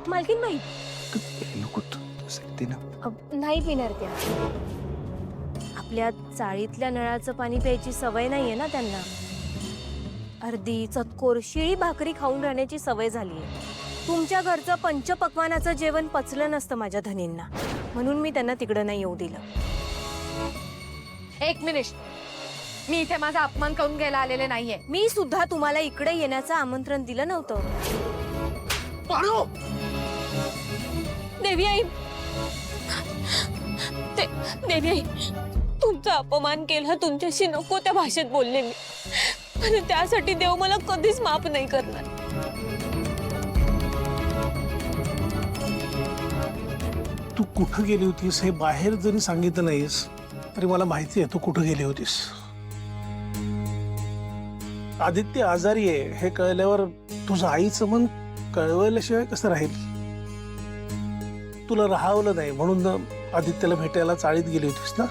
मालकीन नाही. नको सकते ना. नाही पिणार त्या. आपल्या चाळीतल्या नळाचं पाणी प्यायची सवय नाहीये ना त्यांना. अर्धी चतकोर शिळी भाकरी खाऊन राहण्याची सवय झालीये. तुमच्या घरचं पंचपक्वानाचं जेवण पचलं नसतं माझ्या धनींना, म्हणून मी त्यांना तिकडं नाही येऊ दिलं. एक मिनिट, मी इथे माझा अपमान करून घ्यायला आलेले नाहीये. मी सुद्धा तुम्हाला इकडे येण्याचं आमंत्रण दिलं नव्हतं. देवी आई, देवी आई, तुमचा अपमान केला, तुमच्याशी नको त्या भाषेत बोलले मी, पण त्यासाठी देव मला कधीच माफ नाही करणार. तू कुठं गेली होतीस हे बाहेर जरी सांगितलं नाहीस तरी मला माहिती आहे तू कुठं गेली होतीस. आदित्य आजारी आहे हे कळल्यावर तुझं आईचं मन कळवल्याशिवाय कसं राहील. तुला राहावलं नाही म्हणून आदित्यला भेटायला चाळीत गेली होतीस ना.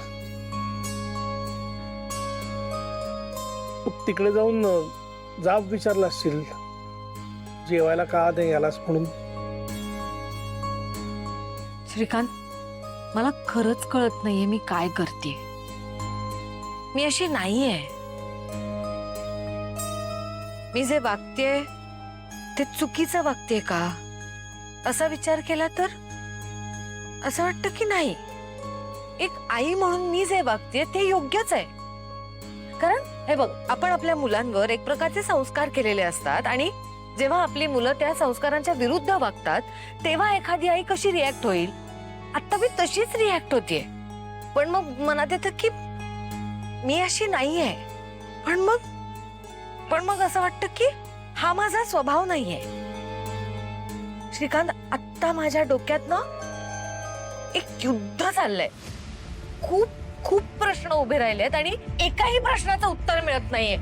तिकडे जाऊन जाब विचारला असशील जेवायला का नाही आलास म्हणून. श्रीकांत, मला खरंच कळत नाहीये मी काय करते. मी अशी नाहीये. मी जे वागतेय ते चुकीचं वागतेय का असा विचार केला तर असं वाटतं की नाही, एक आई म्हणून मी जे वागतेय ते योग्यच आहे. कारण हे बघ, आपण आपल्या मुलांवर एक प्रकारचे संस्कार केलेले असतात आणि जेव्हा आपली मुलं त्या संस्कारांच्या विरुद्ध वागतात तेव्हा एखादी आई कशी रिॲक्ट होईल. आता मी तशीच रिॲक्ट होतीये. पण मग मनात येतं की मी अशी नाहीये. पण मग असं वाटतं की हा माझा स्वभाव नाहीये. श्रीकांत, आत्ता माझ्या डोक्यात ना एक युद्ध चाललंय. खूप खूप प्रश्न उभे राहिलेत आणि एकाही प्रश्नाचं उत्तर मिळत नाहीये.